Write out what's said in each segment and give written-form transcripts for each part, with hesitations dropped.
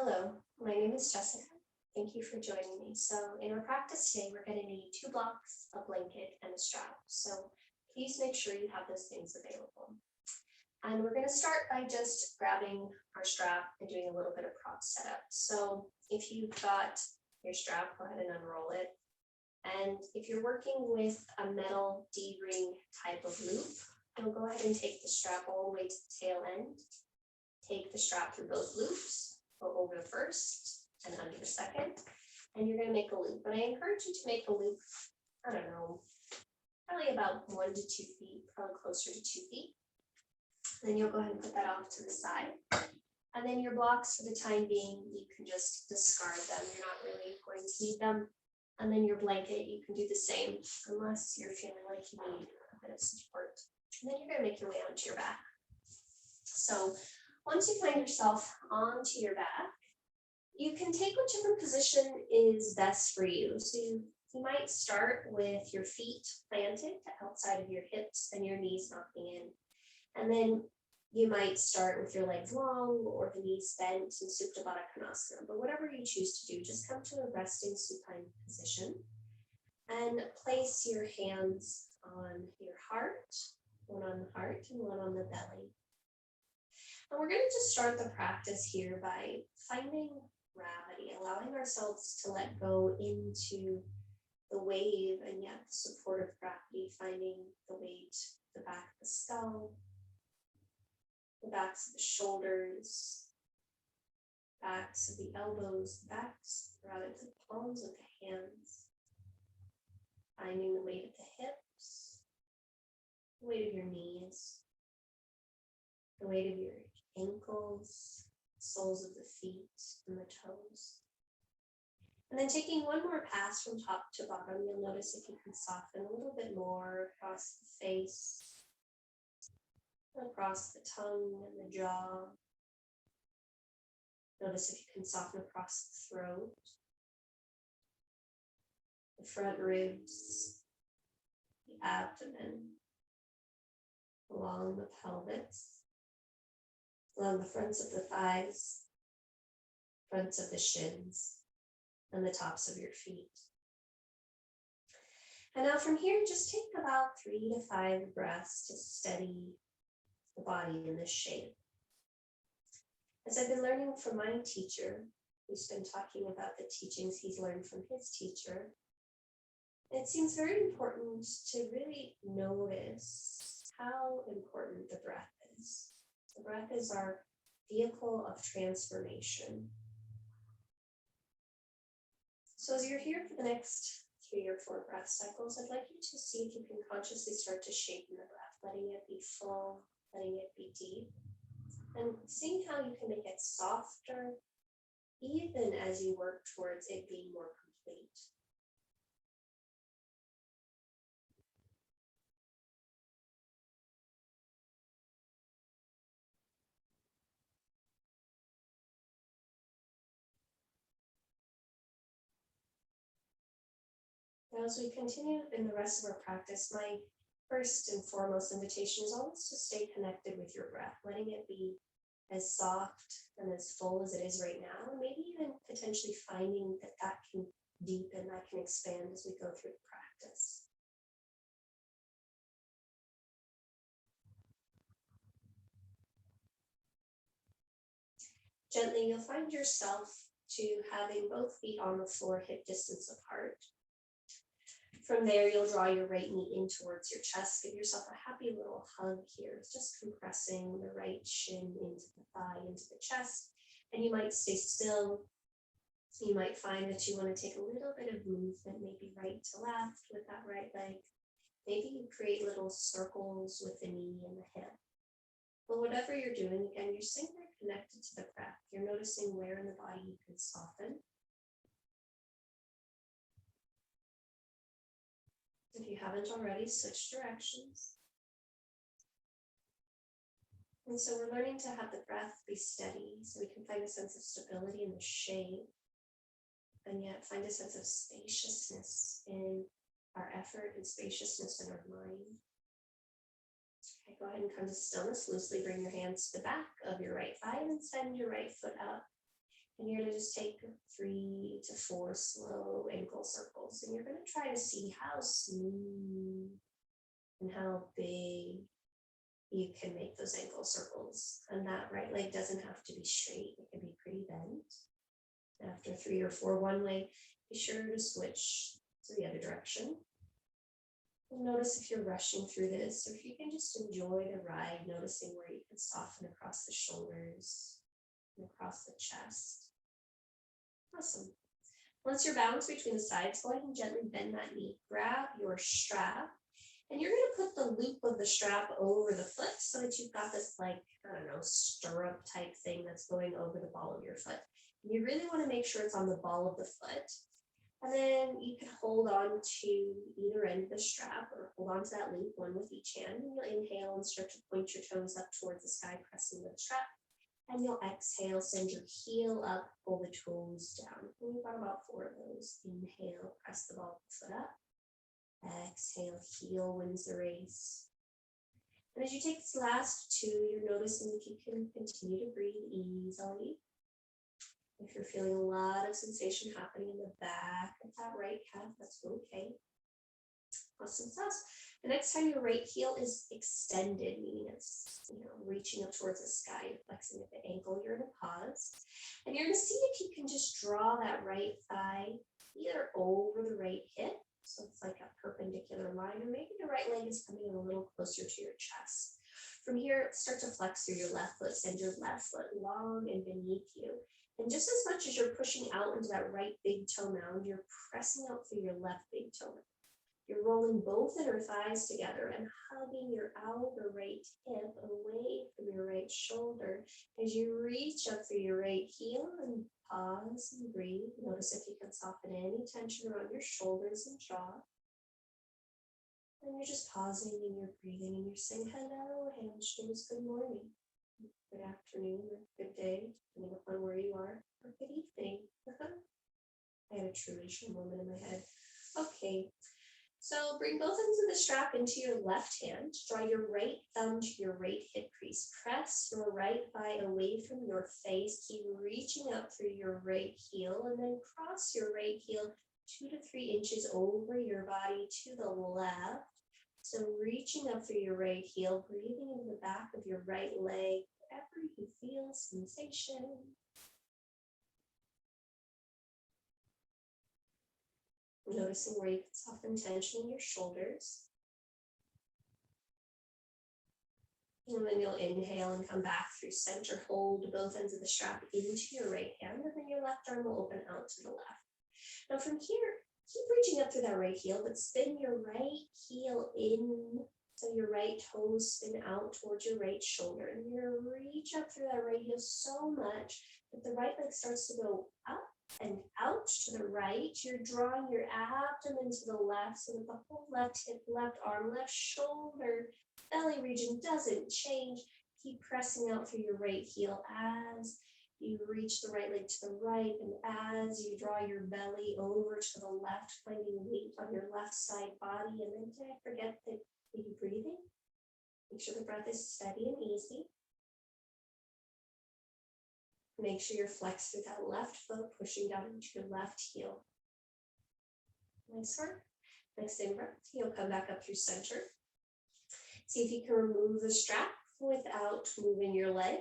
Hello, my name is Jessica. Thank you for joining me. So in our practice today, we're going to need 2 blocks, a blanket, and a strap. So please make sure you have those things available. And we're going to start by just grabbing our strap and doing a little bit of prop setup. So if you've got your strap, go ahead and unroll it. And if you're working with a metal D-ring type of loop, you'll go ahead and take the strap all the way to the tail end. Take the strap through both loops, go over the first and under the second, and you're going to make a loop. And I encourage you to make a loop, I don't know, probably about 1 to 2 feet, probably closer to 2 feet. Then you'll go ahead and put that off to the side. And then your blocks, for the time being, you can just discard them. You're not really going to need them. And then your blanket, you can do the same, unless you're feeling like you need a bit of support. And then you're going to make your way onto your back. So once you find yourself onto your back, you can take whichever position is best for you. So you might start with your feet planted outside of your hips and your knees knocking in. And then you might start with your legs long or the knees bent in Supta Baddha Konasana. But whatever you choose to do, just come to a resting supine position and place your hands on your heart, one on the heart and one on the belly. And we're going to just start the practice here by finding gravity, allowing ourselves to let go into the wave and yet the support of gravity, finding the weight, the back of the skull, the backs of the shoulders, backs of the elbows, the palms of the hands, finding the weight of the hips, the weight of your knees, the weight of your ankles, soles of the feet, and the toes. And then taking one more pass from top to bottom, you'll notice if you can soften a little bit more across the face, across the tongue and the jaw. Notice if you can soften across the throat, the front ribs, the abdomen, along the pelvis, along the fronts of the thighs, fronts of the shins, and the tops of your feet. And now from here, just take about 3 to 5 breaths to steady the body in this shape. As I've been learning from my teacher, who's been talking about the teachings he's learned from his teacher, it seems very important to really notice how important the breath is. The breath is our vehicle of transformation. So as you're here for the next 3 or 4 breath cycles, I'd like you to see if you can consciously start to shape in the breath, letting it be full, letting it be deep, and seeing how you can make it softer, even as you work towards it being more complete. Now, as we continue in the rest of our practice, my first and foremost invitation is always to stay connected with your breath, letting it be as soft and as full as it is right now, and maybe even potentially finding that can deepen, that can expand as we go through the practice. Gently, you'll find yourself to having both feet on the floor, hip distance apart. From there, you'll draw your right knee in towards your chest. Give yourself a happy little hug here, just compressing the right shin into the thigh, into the chest. And you might stay still. You might find that you want to take a little bit of movement, maybe right to left with that right leg. Maybe you create little circles with the knee and the hip. But whatever you're doing, again, you're staying very connected to the breath. You're noticing where in the body you can soften. If you haven't already, switch directions. And so we're learning to have the breath be steady so we can find a sense of stability in the shape and yet find a sense of spaciousness in our effort and spaciousness in our mind. Okay, go ahead and come to stillness. Loosely bring your hands to the back of your right thigh and send your right foot up. And you're going to just take 3 to 4 slow ankle circles. And you're going to try to see how smooth and how big you can make those ankle circles. And that right leg doesn't have to be straight. It can be pretty bent. After 3 or 4 one way, be sure to switch to the other direction. And notice if you're rushing through this, or if you can just enjoy the ride, noticing where you can soften across the shoulders and across the chest. Awesome. Once you're balanced between the sides, go ahead and gently bend that knee. Grab your strap, and you're going to put the loop of the strap over the foot so that you've got this, like, I don't know, stirrup type thing that's going over the ball of your foot. And you really want to make sure it's on the ball of the foot. And then you can hold on to either end of the strap or hold on to that loop, one with each hand. And you'll inhale and start to point your toes up towards the sky, pressing the strap. And you'll exhale, send your heel up, pull the toes down. And we've got about 4 of those. Inhale, press the ball of the foot up. Exhale, heel wins the race. And as you take this last 2, you're noticing if you can continue to breathe easily. If you're feeling a lot of sensation happening in the back of that right calf, that's okay. Awesome sauce. The next time your right heel is extended, meaning it's reaching up towards the sky, flexing at the ankle, you're going to pause. And you're going to see if you can just draw that right thigh either over the right hip, so it's like a perpendicular line, or maybe the right leg is coming in a little closer to your chest. From here, start to flex through your left foot, send your left foot long and beneath you. And just as much as you're pushing out into that right big toe mound, you're pressing out through your left big toe mound. You're rolling both inner thighs together and hugging your outer right hip away from your right shoulder as you reach up through your right heel and pause and breathe. Notice if you can soften any tension around your shoulders and jaw. And you're just pausing and you're breathing and you're saying, hello, hamstrings, good morning, good afternoon, or good day, depending upon where you are, or good evening. I had a traditional moment in my head. Okay. So bring both ends of the strap into your left hand. Draw your right thumb to your right hip crease. Press your right thigh away from your face. Keep reaching up through your right heel and then cross your right heel 2 to 3 inches over your body to the left. So reaching up through your right heel, breathing into the back of your right leg, wherever you feel sensation. Noticing where you can soften tension in your shoulders. And then you'll inhale and come back through center. Hold both ends of the strap into your right hand, and then your left arm will open out to the left. Now from here, keep reaching up through that right heel, but spin your right heel in. So your right toes spin out towards your right shoulder. And you're going to reach up through that right heel so much that the right leg starts to go up and out to the right. You're drawing your abdomen to the left so that the whole left hip, left arm, left shoulder, belly region doesn't change. Keep pressing out through your right heel as you reach the right leg to the right, and as you draw your belly over to the left, finding weight on your left side body. And then did I forget that you're breathing? Make sure the breath is steady and easy. Make sure you're flexed through that left foot, pushing down into your left heel. Nice work. Next in-breath, you'll come back up through center. See if you can remove the strap without moving your leg.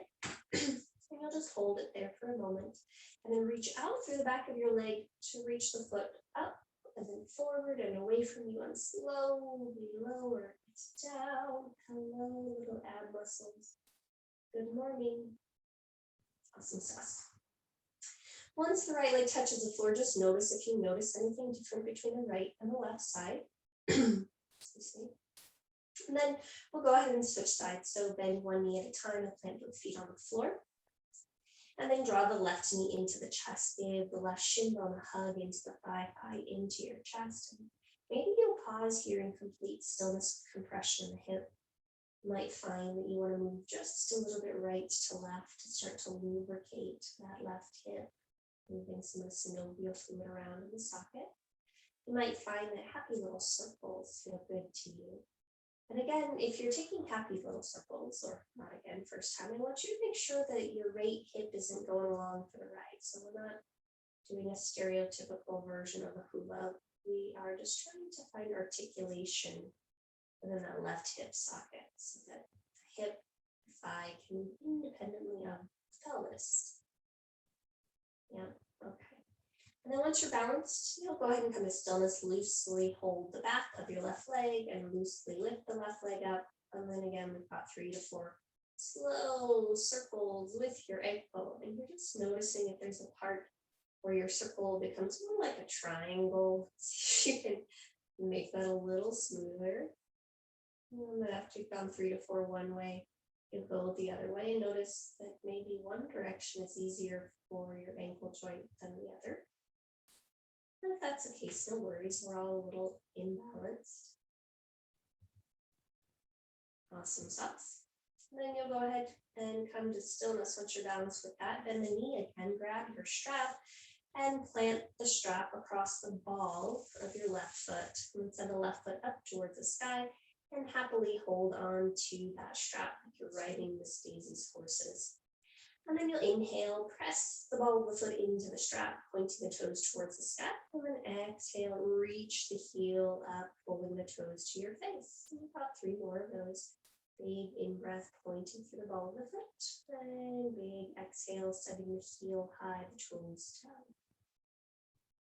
And you'll just hold it there for a moment. And then reach out through the back of your leg to reach the foot up and then forward and away from you, and slowly lower it down. Hello, little ab muscles. Good morning. Awesome sauce. Once the right leg touches the floor, just notice if you notice anything different between the right and the left side. Excuse me. And then we'll go ahead and switch sides. So bend one knee at a time and plant both feet on the floor. And then draw the left knee into the chest. Give the left shin bone a hug into the thigh into your chest. And maybe you'll pause here in complete stillness, compression in the hip. You might find that you want to move just a little bit right to left to start to lubricate that left hip, moving some of the synovial fluid around in the socket. You might find that happy little circles feel good to you. And again, if you're taking happy little circles, or not again, first time, I want you to make sure that your right hip isn't going along for the right. So we're not doing a stereotypical version of a hula. We are just trying to find articulation within that left hip socket so that the hip, thigh can move independently of the pelvis. Yeah, okay. And then once you're balanced, you'll go ahead and come to stillness, loosely hold the back of your left leg and loosely lift the left leg up. And then again, we've got 3 to 4 slow circles with your ankle. And you're just noticing if there's a part where your circle becomes more like a triangle. See if you can make that a little smoother. And then after you've gone 3 to 4 one way, you'll go the other way and notice that maybe one direction is easier for your ankle joint than the other. And if that's the case, no worries, we're all a little imbalanced. Awesome sauce. And then you'll go ahead and come to stillness once you're balanced with that. Bend the knee again, grab your strap and plant the strap across the ball of your left foot. And send the left foot up towards the sky and happily hold on to that strap like you're riding Miss Daisy's horses. And then you'll inhale, press the ball of the foot into the strap, pointing the toes towards the sky. And then exhale, reach the heel up, pulling the toes to your face. And about 3 more of those. Big in-breath, pointing through the ball of the foot. And big exhale, setting the heel high, the toes down.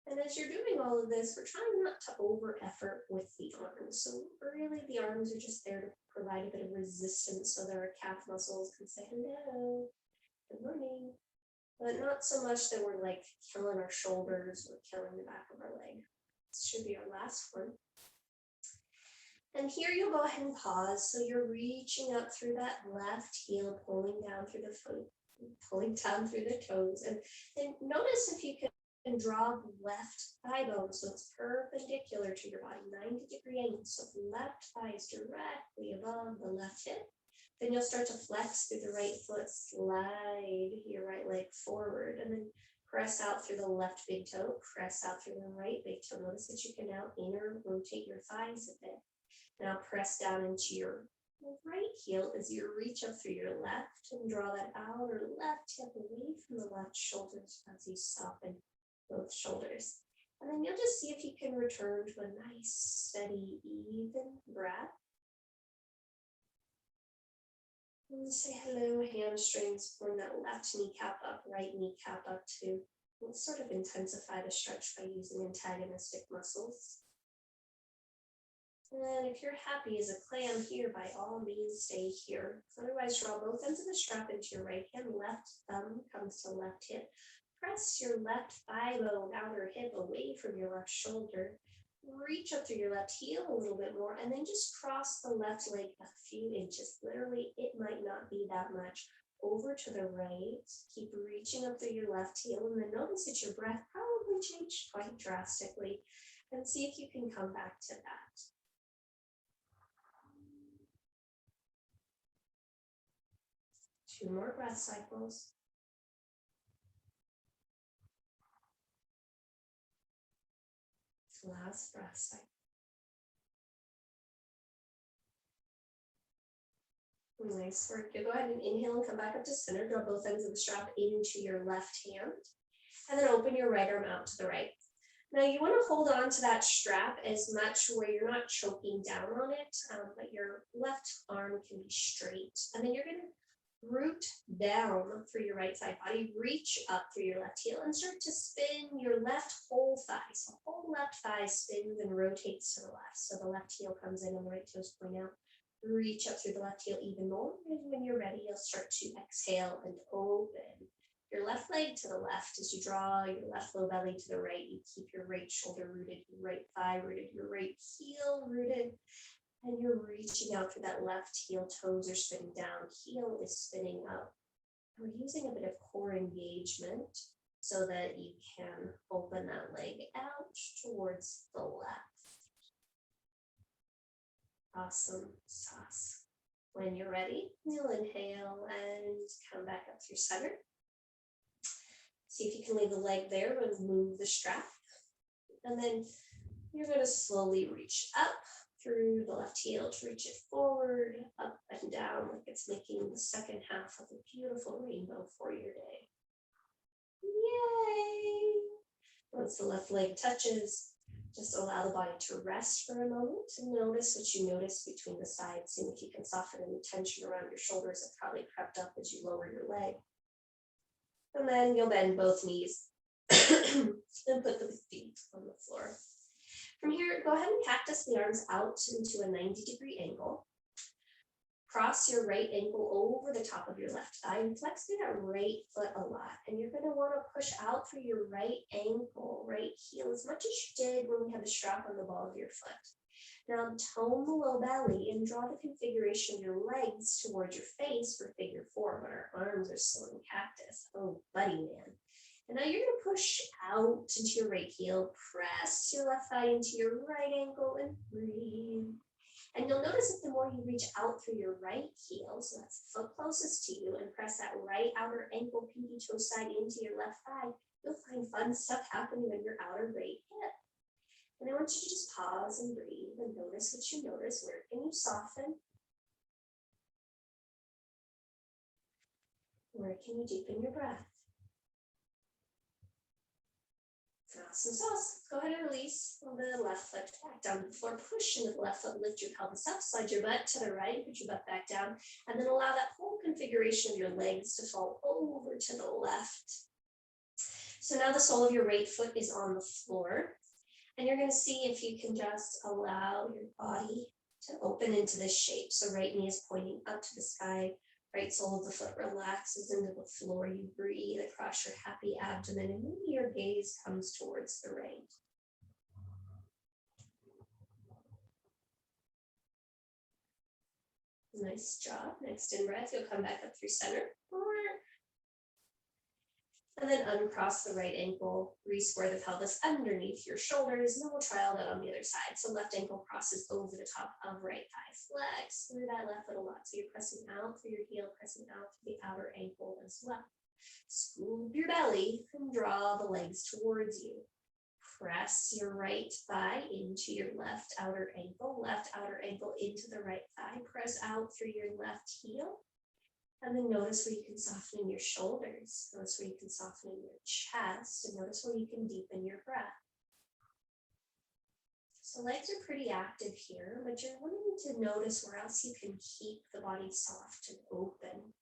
And as you're doing all of this, we're trying not to over-effort with the arms. So really the arms are just there to provide a bit of resistance so that our calf muscles can say hello, good morning. But not so much that we're like killing our shoulders or killing the back of our leg. This should be our last one. And here you'll go ahead and pause. So you're reaching up through that left heel, pulling down through the foot, pulling down through the toes. And notice if you can draw the left thigh bone so it's perpendicular to your body, 90-degree angle. So the left thigh is directly above the left hip. Then you'll start to flex through the right foot, slide your right leg forward, and then press out through the left big toe, press out through the right big toe. Notice that you can now inner rotate your thighs a bit. Now press down into your right heel as you reach up through your left and draw that outer left hip away from the left shoulders as you soften both shoulders. And then you'll just see if you can return to a nice, steady, even breath. And say hello, hamstrings, pulling that left kneecap up, right kneecap up too. We'll sort of intensify the stretch by using antagonistic muscles. And if you're happy as a clam here, by all means stay here. Otherwise, draw both ends of the strap into your right hand, left thumb comes to left hip. Press your left thigh bone, outer hip away from your left shoulder. Reach up through your left heel a little bit more, and then just cross the left leg a few inches. Literally, it might not be that much. Over to the right. Keep reaching up through your left heel, and then notice that your breath probably changed quite drastically. And see if you can come back to that. Two more breath cycles. Last breath cycle. Nice work. You'll go ahead and inhale and come back up to center. Draw both ends of the strap into your left hand. And then open your right arm out to the right. Now you want to hold on to that strap as much where you're not choking down on it, but your left arm can be straight. And then you're going to root down through your right side body, reach up through your left heel and start to spin your left whole thigh. So whole left thigh spins and rotates to the left. So the left heel comes in and the right toes point out. Reach up through the left heel even more. And when you're ready, you'll start to exhale and open your left leg to the left as you draw your left low belly to the right. You keep your right shoulder rooted, your right thigh rooted, your right heel rooted. And you're reaching out through that left heel, toes are spinning down, heel is spinning up. We're using a bit of core engagement so that you can open that leg out towards the left. Awesome sauce. When you're ready, you'll inhale and come back up through center. See if you can leave the leg there and move the strap. And then you're going to slowly reach up through the left heel to reach it forward, up and down, like it's making the second half of a beautiful rainbow for your day. Yay! Once the left leg touches, just allow the body to rest for a moment and notice what you notice between the sides. See if you can soften any tension around your shoulders that probably crept up as you lower your leg. And then you'll bend both knees and put the feet on the floor. From here, go ahead and cactus the arms out into a 90-degree angle. Cross your right ankle over the top of your left thigh and flex through that right foot a lot. And you're going to want to push out through your right ankle, right heel, as much as you did when we had the strap on the ball of your foot. Now tone the low belly and draw the configuration of your legs towards your face for figure 4, but our arms are still in cactus. Oh, buddy man. And now you're going to push out into your right heel, press your left thigh into your right ankle and breathe. And you'll notice that the more you reach out through your right heel, so that's the foot closest to you, and press that right outer ankle pinky toe side into your left thigh, you'll find fun stuff happening on your outer right hip. And I want you to just pause and breathe and notice what you notice. Where can you soften? Where can you deepen your breath? Awesome sauce. Go ahead and release the left foot back down to the floor. Push into the left foot, lift your pelvis up, slide your butt to the right, put your butt back down, and then allow that whole configuration of your legs to fall over to the left. So now the sole of your right foot is on the floor, and you're going to see if you can just allow your body to open into this shape. So right knee is pointing up to the sky. Right sole of the foot relaxes into the floor. You breathe across your happy abdomen, and maybe your gaze comes towards the right. Nice job. Next in breath, you'll come back up through center. And then uncross the right ankle, re-square the pelvis underneath your shoulders, and then we'll try all that on the other side. So left ankle crosses over the top of right thigh. Flex through that left foot a lot. So you're pressing out through your heel, pressing out through the outer ankle as well. Scoop your belly and draw the legs towards you. Press your right thigh into your left outer ankle into the right thigh. Press out through your left heel. And then notice where you can soften in your shoulders. Notice where you can soften in your chest. And notice where you can deepen your breath. So legs are pretty active here, but you're wanting to notice where else you can keep the body soft and open.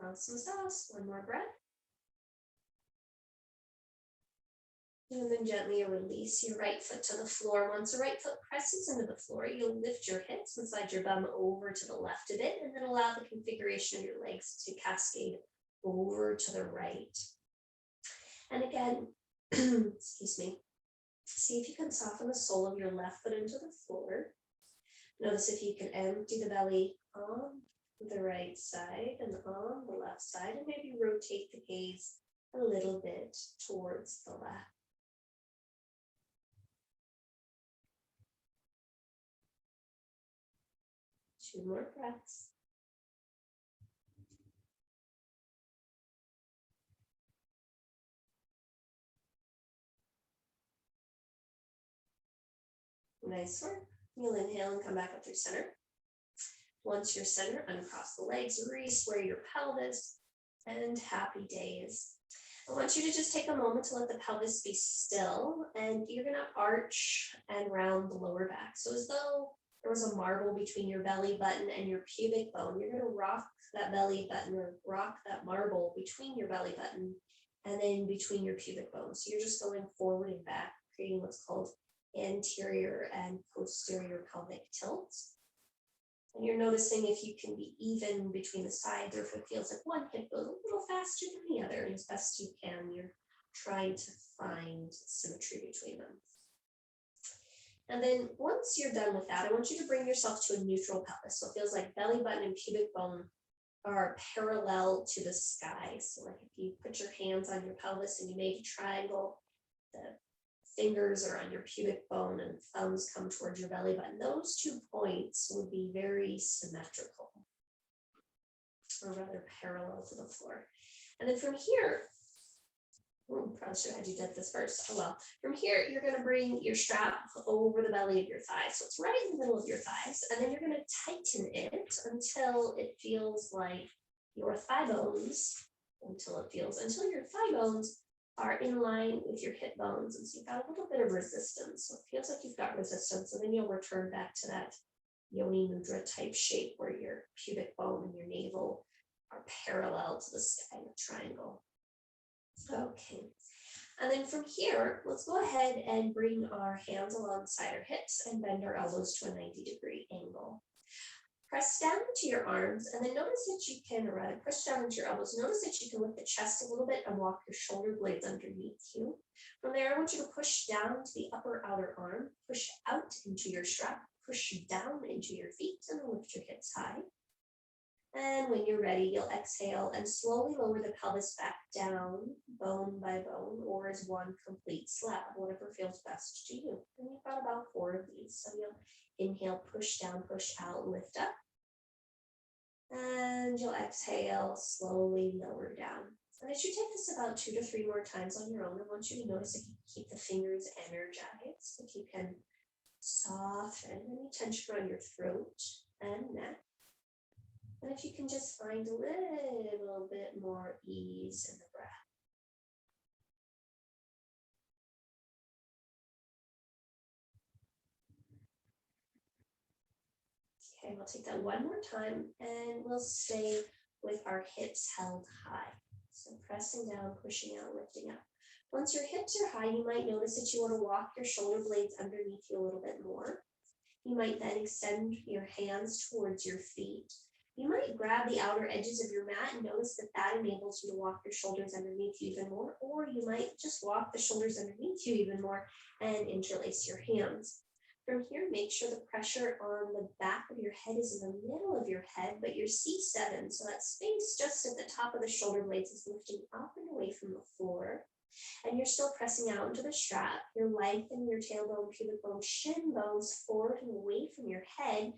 Awesome sauce. One more breath. And then gently release your right foot to the floor. Once the right foot presses into the floor, you'll lift your hips and slide your bum over to the left a bit, and then allow the configuration of your legs to cascade over to the right. And again, excuse me, see if you can soften the sole of your left foot into the floor. Notice if you can empty the belly on the right side and on the left side, and maybe rotate the gaze a little bit towards the left. Two more breaths. Nice work. You'll inhale and come back up through center. Once you're centered, uncross the legs, re-square your pelvis, and happy days. I want you to just take a moment to let the pelvis be still, and you're going to arch and round the lower back. So as though there was a marble between your belly button and your pubic bone, you're going to rock that belly button or rock that marble between your belly button and then between your pubic bone. So you're just going forward and back, creating what's called anterior and posterior pelvic tilts. And you're noticing if you can be even between the sides, or if it feels like one hip goes a little faster than the other, and as best you can, you're trying to find symmetry between them. And then once you're done with that, I want you to bring yourself to a neutral pelvis. So it feels like belly button and pubic bone are parallel to the sky. So like if you put your hands on your pelvis and you make a triangle, the fingers are on your pubic bone and thumbs come towards your belly button. Those 2 points would be very symmetrical, or rather parallel to the floor. And then from here, Probably should have had you did this first. Oh well. From here, you're going to bring your strap over the belly of your thighs. So it's right in the middle of your thighs. And then you're going to tighten it until it feels like your thigh bones, until your thigh bones are in line with your hip bones. And so you've got a little bit of resistance. So it feels like you've got resistance. And then you'll return back to that yoni mudra type shape where your pubic bone and your navel are parallel to the sky in a triangle. Okay, and then from here, let's go ahead and bring our hands alongside our hips and bend our elbows to a 90-degree angle. Press down into your arms, and then notice that you can, or rather press down into your elbows, notice that you can lift the chest a little bit and walk your shoulder blades underneath you. From there, I want you to push down to the upper outer arm, push out into your strap, push down into your feet, and then lift your hips high. And when you're ready, you'll exhale and slowly lower the pelvis back down, bone by bone, or as one complete slab, whatever feels best to you. And you've got about 4 of these. So you'll inhale, push down, push out, lift up. And you'll exhale, slowly lower down. And as you take this about 2 to 3 more times on your own, I want you to notice if you can keep the fingers energized, if you can soften any tension around your throat and neck. And if you can just find a little bit more ease in the breath. Okay, we'll take that one more time and we'll stay with our hips held high. So pressing down, pushing out, lifting up. Once your hips are high, you might notice that you want to walk your shoulder blades underneath you a little bit more. You might then extend your hands towards your feet. You might grab the outer edges of your mat and notice that that enables you to walk your shoulders underneath you even more, or you might just walk the shoulders underneath you even more and interlace your hands. From here, make sure the pressure on the back of your head is in the middle of your head, but you're C7, so that space just at the top of the shoulder blades is lifting up and away from the floor. And you're still pressing out into the strap. You're lengthening your tailbone, pubic bone, shin bones forward and away from your head.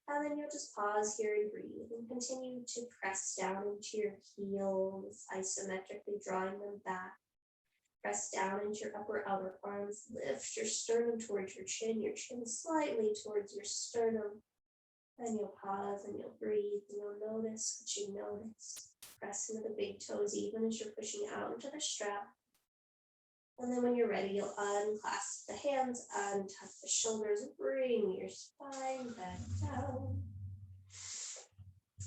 And then you'll just pause here and breathe and continue to press down into your heels, isometrically drawing them back. Press down into your upper outer arms. Lift your sternum towards your chin slightly towards your sternum. Then you'll pause and you'll breathe and you'll notice what you notice. Press into the big toes even as you're pushing out into the strap. And then when you're ready, you'll unclasp the hands, untuck the shoulders, bring your spine back down.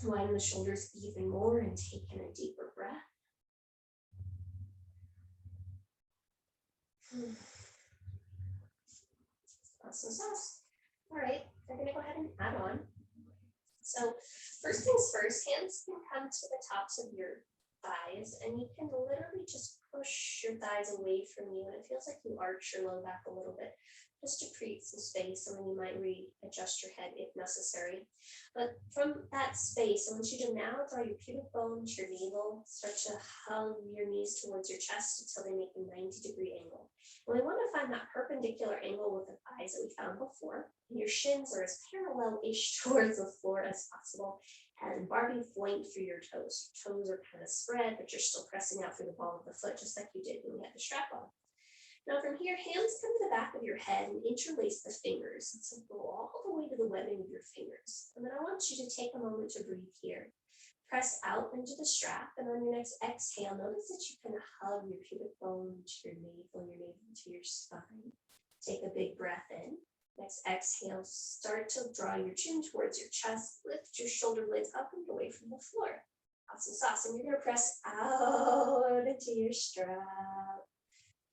Widen the shoulders even more and take in a deeper breath. Awesome sauce. All right, we're gonna go ahead and add on. So first things first, hands can come to the tops of your thighs and you can literally just push your thighs away from you and it feels like you arch your low back a little bit just to create some space, and then you might readjust your head if necessary. But from that space, I want you to now draw your pubic bone to your navel, start to hug your knees towards your chest until they make a 90-degree angle. And we want to find that perpendicular angle with the thighs that we found before. And your shins are as parallel-ish towards the floor as possible. And Barbie flank through your toes. Your toes are kind of spread, but you're still pressing out through the ball of the foot, just like you did when we had the strap on. Now from here, hands come to the back of your head and interlace the fingers. And so go all the way to the webbing of your fingers. And then I want you to take a moment to breathe here. Press out into the strap, and on your next exhale, notice that you can hug your pubic bone to your navel to your spine. Take a big breath in. Next exhale, start to draw your chin towards your chest, lift your shoulder blades up and away from the floor. Awesome sauce. And you're gonna press out into your strap.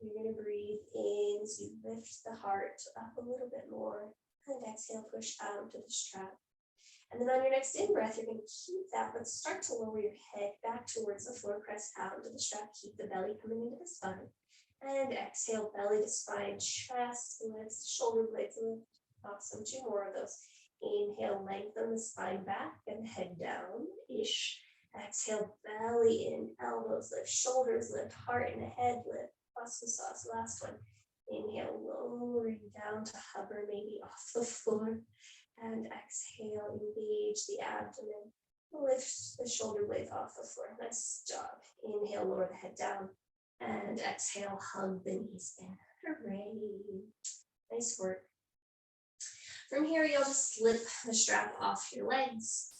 You're gonna breathe in as you lift the heart up a little bit more. And exhale, push out to the strap. And then on your next in-breath, you're going to keep that, but start to lower your head back towards the floor, press out into the strap, keep the belly coming into the spine. And exhale, belly to spine, chest lifts, shoulder blades lift. Awesome, 2 more of those. Inhale, lengthen the spine back and head down-ish. Exhale, belly in, elbows lift, shoulders lift, heart and head lift. Awesome sauce, last one. Inhale, lowering down to hover maybe off the floor. And exhale, engage the abdomen. Lift the shoulder blades off the floor. Nice job. Inhale, lower the head down. And exhale, hug the knees in. Hooray. Nice work. From here, you'll just slip the strap off your legs.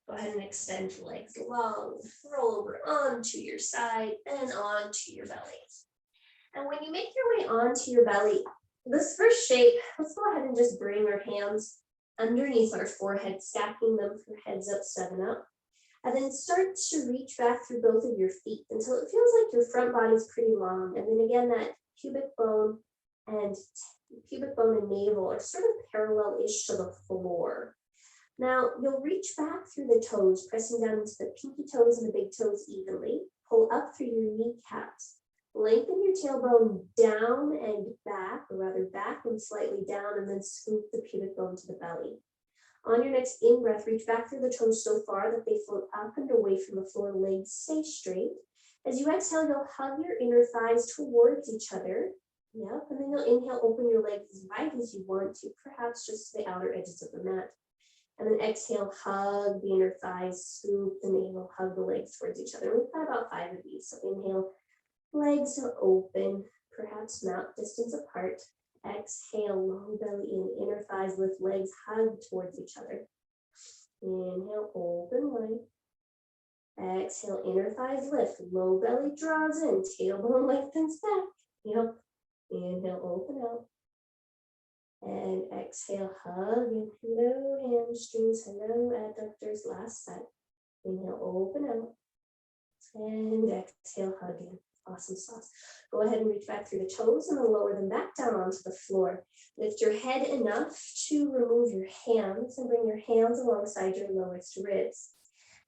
Go ahead and extend your legs long. Roll over onto your side and onto your belly. And when you make your way onto your belly, this first shape, let's go ahead and just bring our hands underneath our forehead, stacking them for heads up, 7 up. And then start to reach back through both of your feet until it feels like your front body is pretty long. And then again, that pubic bone and navel are sort of parallel-ish to the floor. Now, you'll reach back through the toes, pressing down into the pinky toes and the big toes evenly. Pull up through your kneecaps. Lengthen your tailbone down and back, or rather back and slightly down, and then scoop the pubic bone to the belly. On your next in-breath, reach back through the toes so far that they float up and away from the floor, legs stay straight. As you exhale, you'll hug your inner thighs towards each other. Yep, and then you'll inhale, open your legs as wide as you want to, perhaps just to the outer edges of the mat. And then exhale, hug the inner thighs, scoop the navel, hug the legs towards each other. We've got about 5 of these. So inhale, legs are open, perhaps mouth distance apart. Exhale, low belly in, inner thighs lift, legs hug towards each other. Inhale, open wide. Exhale, inner thighs lift, low belly draws in, tailbone lengthens back. Yep. Inhale, open out. And exhale, hug in. Hello, hamstrings. Hello, adductors. Last set. Inhale, open out. And exhale, hug in. Awesome sauce. Go ahead and reach back through the toes and then lower them back down onto the floor. Lift your head enough to remove your hands and bring your hands alongside your lowest ribs.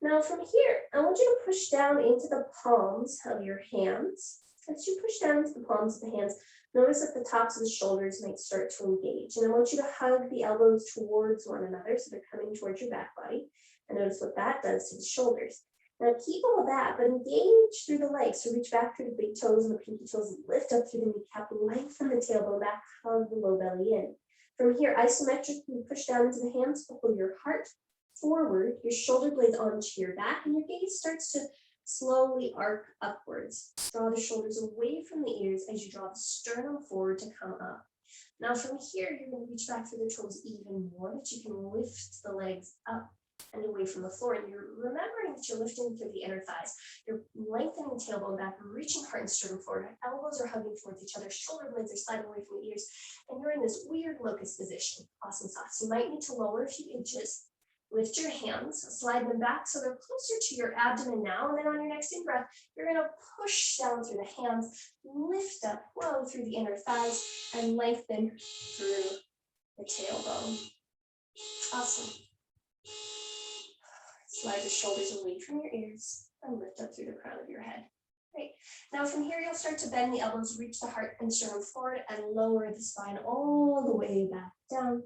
Now from here, I want you to push down into the palms of your hands. As you push down into the palms of the hands, notice that the tops of the shoulders might start to engage. And I want you to hug the elbows towards one another so they're coming towards your back body. And notice what that does to the shoulders. Now keep all of that, but engage through the legs. So reach back through the big toes and the pinky toes, lift up through the kneecap, lengthen the tailbone back, hug the low belly in. From here, isometrically push down into the hands, pull your heart forward, your shoulder blades onto your back, and your gaze starts to slowly arc upwards. Draw the shoulders away from the ears as you draw the sternum forward to come up. Now from here, you're going to reach back through the toes even more, that you can lift the legs up and away from the floor. And you're remembering that you're lifting through the inner thighs. You're lengthening the tailbone back, reaching heart and sternum forward. Elbows are hugging towards each other. Shoulder blades are sliding away from the ears. And you're in this weird locust position. Awesome sauce. You might need to lower a few inches. Lift your hands, slide them back so they're closer to your abdomen now. And then on your next in-breath, you're going to push down through the hands, lift up, flow through the inner thighs, and lengthen through the tailbone. Awesome. Slide the shoulders away from your ears and lift up through the crown of your head. Great. Now from here, you'll start to bend the elbows, reach the heart and sternum forward, and lower the spine all the way back down.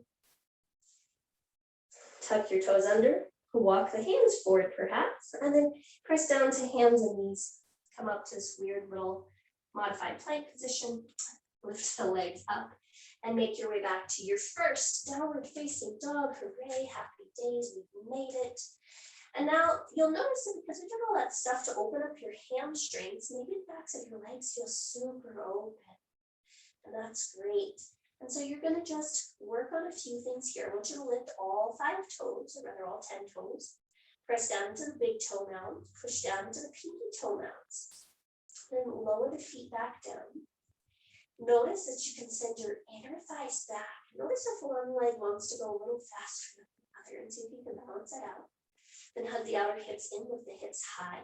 Tuck your toes under, walk the hands forward perhaps, and then press down to hands and knees. Come up to this weird little modified plank position. Lift the legs up and make your way back to your first downward facing dog. Hooray, happy days, we've made it. And now you'll notice that because we did all that stuff to open up your hamstrings, maybe the backs of your legs feel super open. And that's great. And so you're going to just work on a few things here. I want you to lift all 5 toes, or rather all 10 toes. Press down into the big toe mound. Push down into the pinky toe mounds. Then lower the feet back down. Notice that you can send your inner thighs back. Notice if one leg wants to go a little faster than the other and see if you can balance it out. Then hug the outer hips in with the hips high.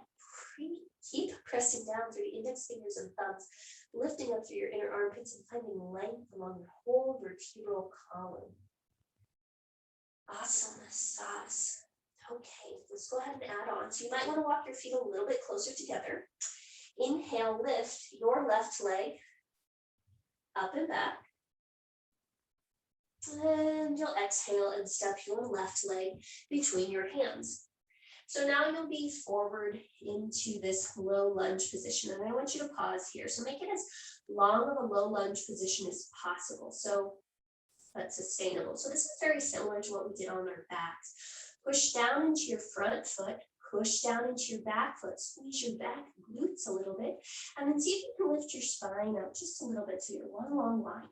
Keep pressing down through the index fingers and thumbs, lifting up through your inner armpits and finding length along your whole vertebral column. Awesome sauce. Okay, let's go ahead and add on. So you might want to walk your feet a little bit closer together. Inhale, lift your left leg up and back. And you'll exhale and step your left leg between your hands. So now you'll be forward into this low lunge position. And I want you to pause here. So make it as long of a low lunge position as possible. So that's sustainable. So this is very similar to what we did on our backs. Push down into your front foot, push down into your back foot, squeeze your back glutes a little bit, and then see if you can lift your spine up just a little bit so you're one long line.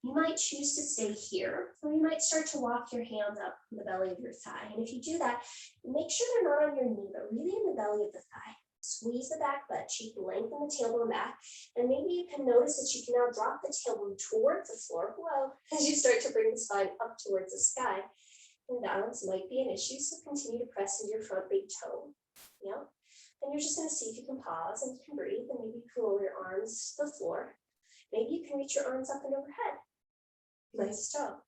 You might choose to stay here, or you might start to walk your hands up the belly of your thigh. And if you do that, make sure they're not on your knee, but really in the belly of the thigh. Squeeze the back butt cheek, lengthen the tailbone back, and maybe you can notice that you can now drop the tailbone towards the floor, well, as you start to bring the spine up towards the sky. And balance might be an issue, so continue to press into your front big toe. Yeah. And you're just going to see if you can pause and you can breathe, and maybe you can roll your arms to the floor. Maybe you can reach your arms up and overhead. Nice job.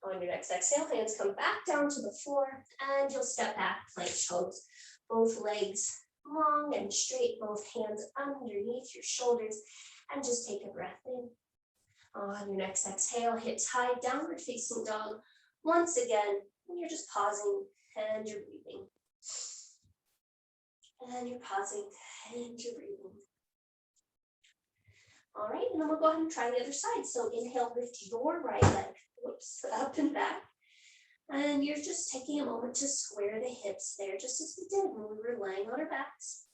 On your next exhale, hands come back down to the floor, and you'll step back, plank toes, both legs long and straight, both hands underneath your shoulders, and just take a breath in. On your next exhale, hips high, downward facing dog. Once again, you're just pausing and you're breathing. And you're pausing and you're breathing. All right, and then we'll go ahead and try the other side. So inhale, lift your right leg, up and back. And you're just taking a moment to square the hips there, just as we did when we were laying on our backs.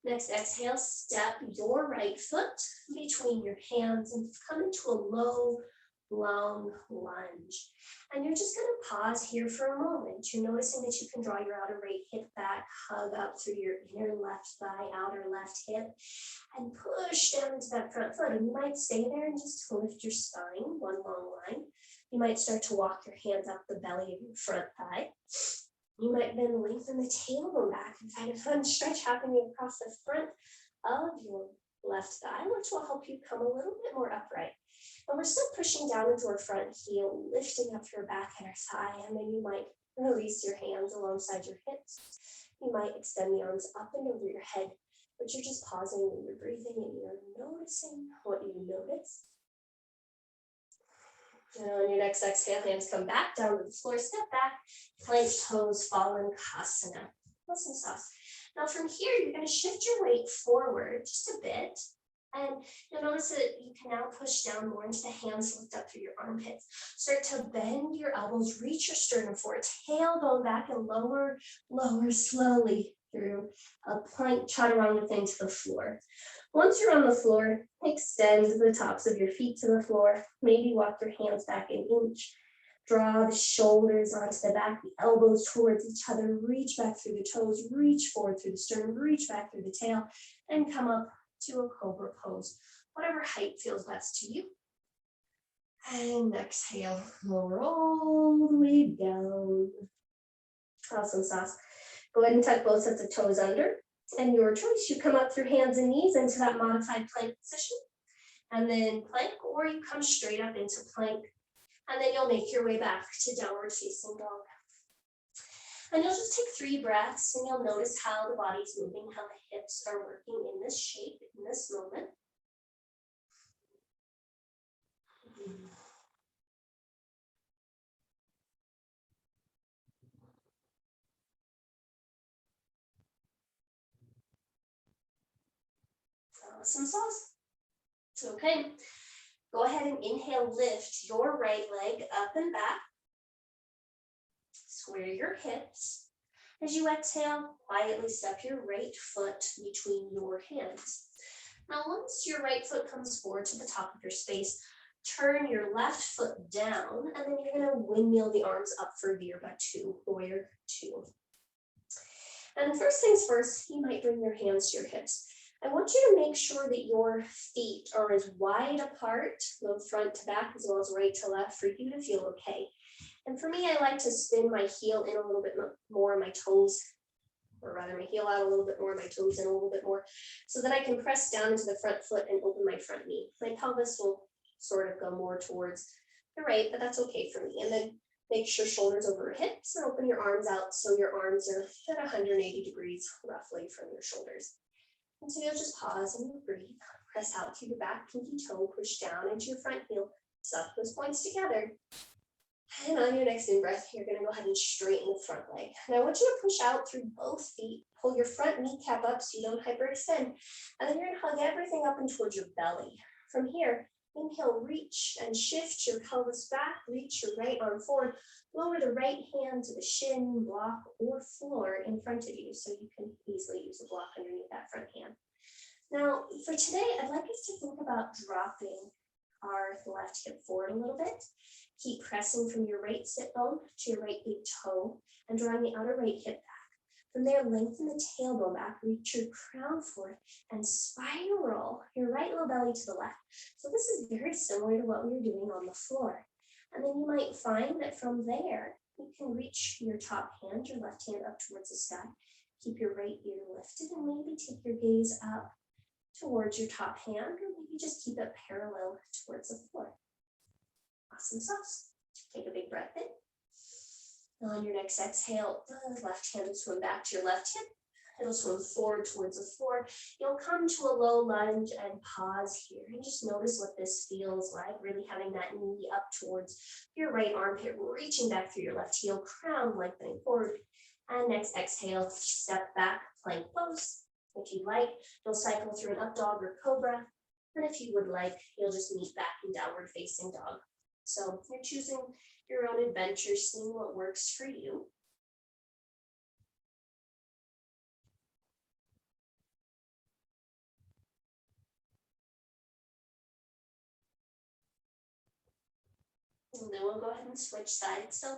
Next exhale, step your right foot between your hands and come into a low, long lunge. And you're just going to pause here for a moment. You're noticing that you can draw your outer right hip back, hug up through your inner left thigh, outer left hip, and push down into that front foot. And you might stay there and just lift your spine, one long line. You might start to walk your hands up the belly of your front thigh. You might then lengthen the tailbone back and find a fun stretch happening across the front of your left thigh, which will help you come a little bit more upright. And we're still pushing down into our front heel, lifting up your back and our thigh, and then you might release your hands alongside your hips. You might extend the arms up and over your head, but you're just pausing when you're breathing and you're noticing what you notice. And on your next exhale, hands come back down to the floor, step back, plank toes, fallen Asana. Awesome sauce. Now from here, you're going to shift your weight forward just a bit. And you'll notice that you can now push down more into the hands, lift up through your armpits. Start to bend your elbows, reach your sternum forward, tailbone back and lower slowly through a plank chaturanga thing to the floor. Once you're on the floor, extend the tops of your feet to the floor. Maybe walk your hands back an inch. Draw the shoulders onto the back, the elbows towards each other. Reach back through the toes, reach forward through the sternum, reach back through the tail, and come up to a cobra pose, whatever height feels best to you. And exhale, lower all the way down. Awesome sauce. Go ahead and tuck both sets of toes under. And your choice, you come up through hands and knees into that modified plank position. And then plank, or you come straight up into plank. And then you'll make your way back to downward facing dog. And you'll just take 3 breaths and you'll notice how the body's moving, how the hips are working in this shape, in this moment. Awesome sauce. Okay, go ahead and inhale, lift your right leg up and back. Square your hips. As you exhale, quietly step your right foot between your hands. Now, once your right foot comes forward to the top of your space, turn your left foot down, and then you're going to windmill the arms up for Virabha 2, Warrior 2. And first things first, you might bring your hands to your hips. I want you to make sure that your feet are as wide apart, both front to back as well as right to left, for you to feel okay. And for me, I like to spin my heel in a little bit more, my toes, or rather my heel out a little bit more, my toes in a little bit more, so that I can press down into the front foot and open my front knee. My pelvis will sort of go more towards the right, but that's okay for me. And then make sure shoulders over hips and open your arms out so your arms are at 180 degrees roughly from your shoulders. And so you'll just pause and you'll breathe. Press out through your back pinky toe, push down into your front heel, suck those points together. And on your next in-breath, you're going to go ahead and straighten the front leg. And I want you to push out through both feet. Pull your front kneecap up so you don't hyperextend. And then you're going to hug everything up and towards your belly. From here, Inhale, reach and shift your pelvis back, reach your right arm forward, lower the right hand to the shin, block, or floor in front of you so you can easily use a block underneath that front hand. Now, for today, I'd like us to think about dropping our left hip forward a little bit. Keep pressing from your right sit bone to your right big toe and drawing the outer right hip back. From there, lengthen the tailbone back, reach your crown forward, and spiral your right low belly to the left. So this is very similar to what we were doing on the floor. And then you might find that from there, you can reach your top hand, your left hand up towards the sky. Keep your right ear lifted and maybe take your gaze up towards your top hand, or maybe just keep it parallel towards the floor. Awesome sauce. Take a big breath in. On your next exhale, the left hand will swim back to your left hip. It'll swim forward towards the floor. You'll come to a low lunge and pause here. And just notice what this feels like, really having that knee up towards your right armpit, reaching back through your left heel, crown lengthening forward. And next exhale, step back, plank pose. If you'd like, you'll cycle through an up dog or cobra. And if you would like, you'll just meet back in downward facing dog. So you're choosing your own adventure, seeing what works for you. And then we'll go ahead and switch sides. So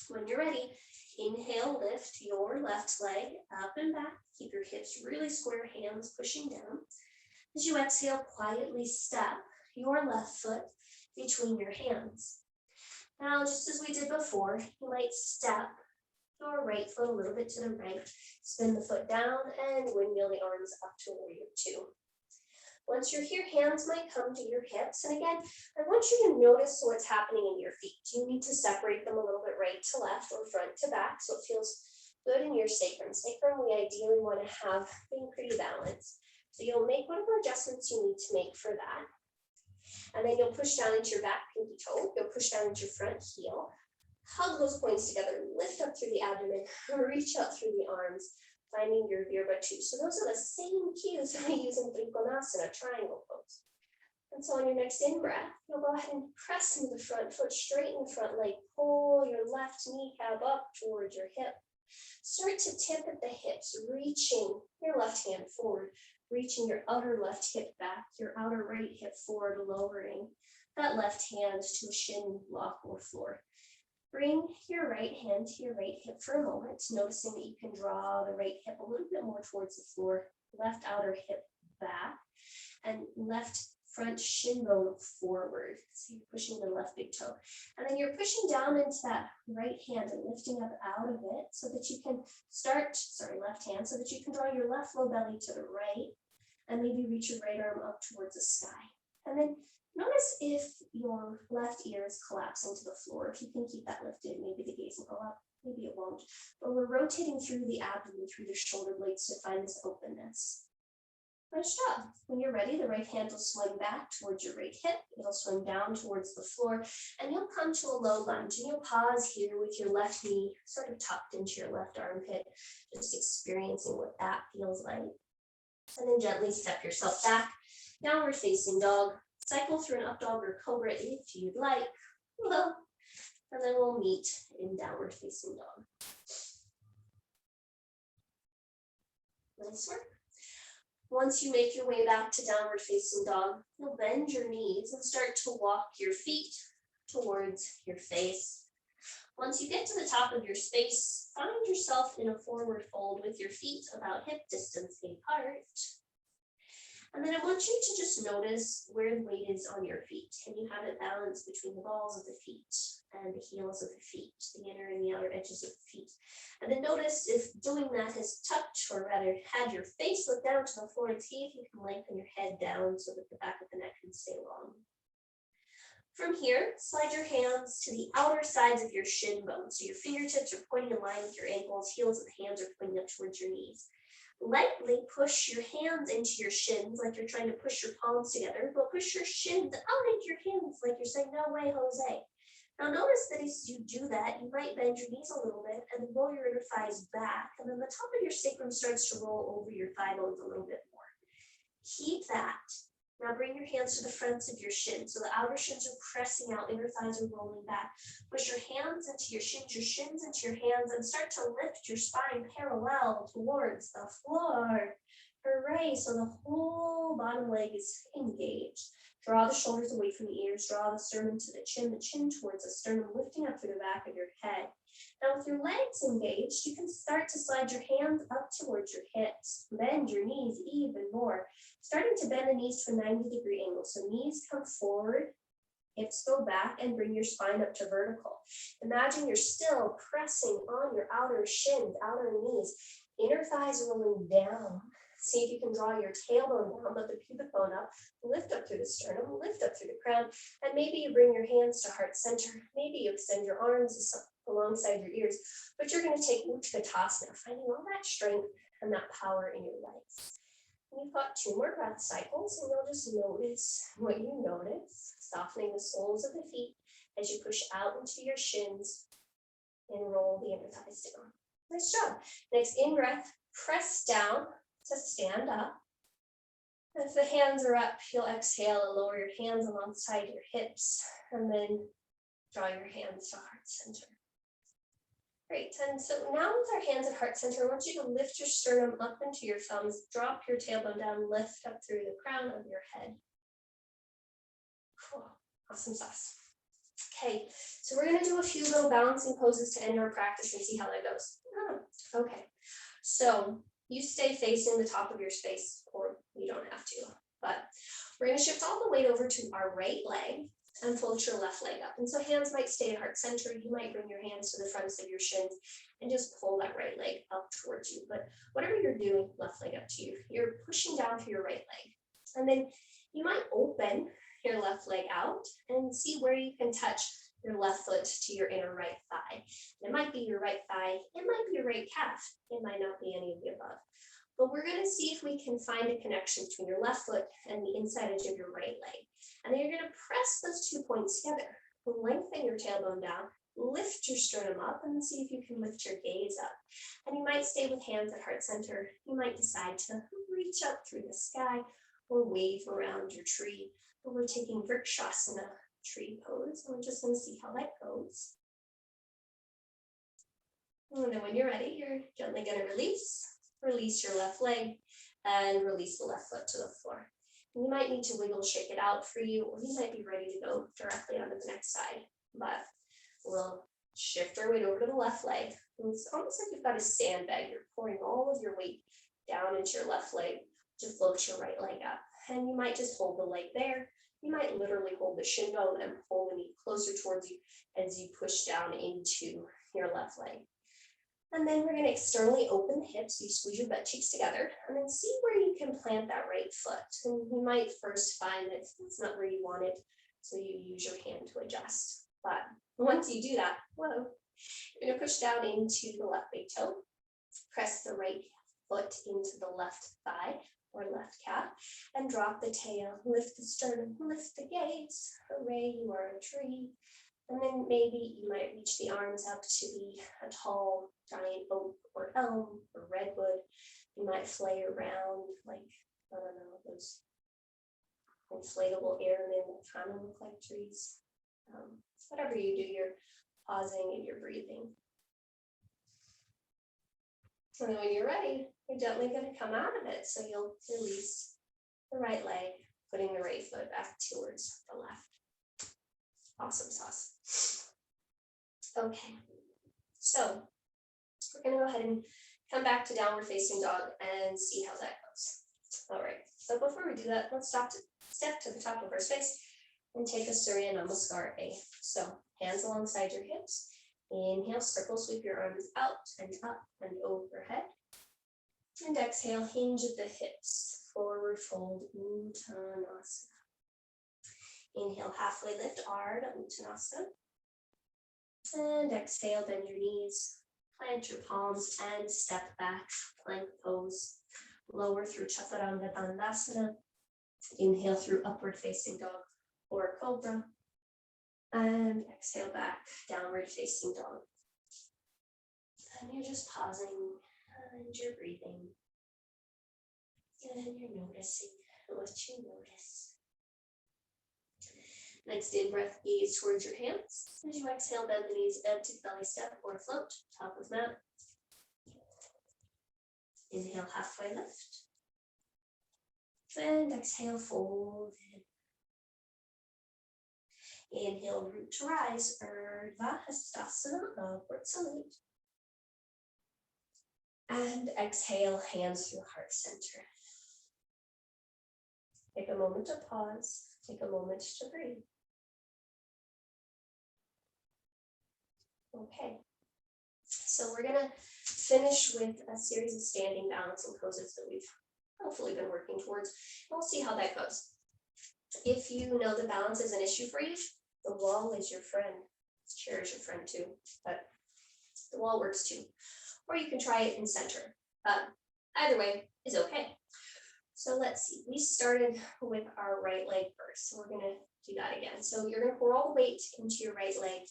when you're ready, inhale, lift your left leg up and back. Keep your hips really square, hands pushing down. As you exhale, quietly step your left foot between your hands. Now, just as we did before, you might step your right foot a little bit to the right, spin the foot down, and windmill the arms up to warrior two. Once you're here, hands might come to your hips. And again, I want you to notice what's happening in your feet. You need to separate them a little bit right to left or front to back so it feels good in your sacrum. Sacrum, we ideally want to have being pretty balanced. So you'll make whatever adjustments you need to make for that. And then you'll push down into your back pinky toe. You'll push down into your front heel. Hug those points together, lift up through the abdomen, reach up through the arms, finding your virba two. So those are the same cues that we use in Trikonasana, triangle pose. And so on your next in-breath, you'll go ahead and press into the front foot, straighten the front leg, pull your left kneecap up towards your hip. Start to tip at the hips, reaching your left hand forward, reaching your outer left hip back, your outer right hip forward, lowering that left hand to a shin, block, or floor. Bring your right hand to your right hip for a moment, noticing that you can draw the right hip a little bit more towards the floor, left outer hip back, and left front shin bone forward. So you're pushing the left big toe. And then you're pushing down into that right hand and lifting up out of it so that you can left hand, so that you can draw your left low belly to the right and maybe reach your right arm up towards the sky. And then notice if your left ear is collapsing to the floor. If you can keep that lifted, maybe the gaze will go up, maybe it won't. But we're rotating through the abdomen, through the shoulder blades to find this openness. Nice job. When you're ready, the right hand will swing back towards your right hip. It'll swing down towards the floor, and you'll come to a low lunge. And you'll pause here with your left knee sort of tucked into your left armpit, just experiencing what that feels like. And then gently step yourself back, downward facing dog. Cycle through an up dog or cobra if you'd like. And then we'll meet in downward facing dog. Nice work. Once you make your way back to downward facing dog, you'll bend your knees and start to walk your feet towards your face. Once you get to the top of your space, find yourself in a forward fold with your feet about hip distance apart. And then I want you to just notice where the weight is on your feet. Can you have it balanced between the balls of the feet and the heels of the feet, the inner and the outer edges of the feet? And then notice if doing that has touched, or rather had your face look down to the floor, and see if you can lengthen your head down so that the back of the neck can stay long. From here, slide your hands to the outer sides of your shin bones. So your fingertips are pointing in line with your ankles, heels of the hands are pointing up towards your knees. Lightly push your hands into your shins like you're trying to push your palms together, but push your shins out into your hands like you're saying, no way, Jose. Now notice that as you do that, you might bend your knees a little bit and roll your inner thighs back, and then the top of your sacrum starts to roll over your thigh bones a little bit more. Keep that Now bring your hands to the fronts of your shins. So the outer shins are pressing out, inner thighs are rolling back. Push your hands into your shins into your hands, and start to lift your spine parallel towards the floor. Hooray, so the whole bottom leg is engaged. Draw the shoulders away from the ears, draw the sternum to the chin towards the sternum, lifting up through the back of your head. Now with your legs engaged, you can start to slide your hands up towards your hips. Bend your knees even more. Starting to bend the knees to a 90-degree angle. So knees come forward, hips go back, and bring your spine up to vertical. Imagine you're still pressing on your outer shins, outer knees, inner thighs rolling down. See if you can draw your tailbone down, let the pubic bone up, lift up through the sternum, lift up through the crown, and maybe you bring your hands to heart center. Maybe you extend your arms alongside your ears, but you're going to take Utkatasana, finding all that strength and that power in your legs. And you've got 2 more breath cycles, and you'll just notice what you notice, softening the soles of the feet as you push out into your shins and roll the inner thighs down. Nice job. Next in-breath, press down to stand up. If the hands are up, you'll exhale and lower your hands alongside your hips, and then draw your hands to heart center. Great, and so now with our hands at heart center, I want you to lift your sternum up into your thumbs, drop your tailbone down, lift up through the crown of your head. Cool, awesome sauce. Okay, so we're gonna do a few little balancing poses to end our practice and see how that goes. Okay, so you stay facing the top of your space, or you don't have to, but we're gonna shift all the weight over to our right leg and float your left leg up. And so hands might stay at heart center. You might bring your hands to the fronts of your shins and just pull that right leg up towards you. But whatever you're doing, left leg up to you, you're pushing down through your right leg. And then you might open your left leg out and see where you can touch your left foot to your inner right thigh. It might be your right thigh, it might be your right calf, it might not be any of the above. But we're gonna see if we can find a connection between your left foot and the inside edge of your right leg. And then you're gonna press those 2 points together. Lengthen your tailbone down, lift your sternum up, and see if you can lift your gaze up. And you might stay with hands at heart center. You might decide to reach up through the sky or wave around your tree. But we're taking Vrikshasana, tree pose, and we're just gonna see how that goes. And then when you're ready, you're gently gonna release your left leg, and release the left foot to the floor. And you might need to wiggle, shake it out for you, or you might be ready to go directly onto the next side. But we'll shift our weight over to the left leg. And it's almost like you've got a sandbag. You're pouring all of your weight down into your left leg to float your right leg up. And you might just hold the leg there. You might literally hold the shin bone and pull the knee closer towards you as you push down into your left leg. And then we're going to externally open the hips. You squeeze your butt cheeks together and then see where you can plant that right foot. And you might first find that it's not where you want it, so you use your hand to adjust. But once you do that, you're going to push down into the left big toe, press the right foot into the left thigh or left calf, and drop the tail, lift the sternum, lift the gaze. Hooray, you are a tree. And then maybe you might reach the arms up to be a tall, giant oak or elm or redwood. You might flay around like, I don't know, those inflatable airmen that kind of look like trees. Whatever you do, you're pausing and you're breathing. And then when you're ready, you're gently going to come out of it. So you'll release the right leg, putting the right foot back towards the left. Awesome sauce. Okay, so we're gonna go ahead and come back to downward facing dog and see how that goes. All right, so before we do that, let's step to the top of our space and take a Surya Namaskar A. So hands alongside your hips. Inhale, circle, sweep your arms out and up and overhead. And exhale, hinge at the hips, forward fold, Uttanasana. Inhale, halfway lift, Ardha Uttanasana. And exhale, bend your knees, plant your palms, and step back, plank pose. Lower through Chaturanga Dandasana. Inhale through upward facing dog or cobra. And exhale back, downward facing dog. And you're just pausing, and you're breathing. And you're noticing and what you notice. Next in breath, gaze towards your hands. As you exhale, bend the knees, empty belly step or float, top of mat. Inhale, halfway lift. And exhale, fold in. Inhale, root to rise, Urdhva Hastasana, upward salute. And exhale, hands through heart center. Take a moment to pause, take a moment to breathe. Okay, so we're gonna finish with a series of standing balancing poses that we've hopefully been working towards. We'll see how that goes. If you know the balance is an issue for you, the wall is your friend. Chair is your friend too, but the wall works too. Or you can try it in center. Either way is okay. So let's see, we started with our right leg first. So we're gonna do that again. So you're gonna pour all the weight into your right leg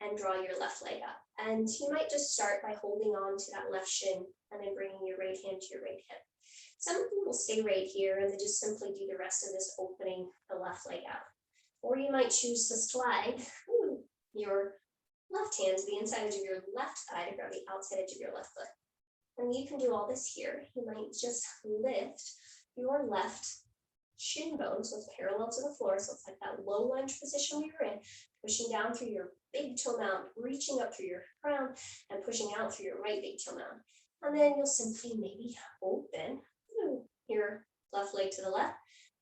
and draw your left leg up. And you might just start by holding on to that left shin and then bringing your right hand to your right hip. Some of you will stay right here and then just simply do the rest of this opening the left leg out. Or you might choose to slide your left hand to the inside edge of your left thigh to grab the outside edge of your left foot. And you can do all this here. You might just lift your left shin bone, so it's parallel to the floor, so it's like that low lunge position we were in, pushing down through your big toe mound, reaching up through your crown, and pushing out through your right big toe mound. And then you'll simply maybe open your left leg to the left,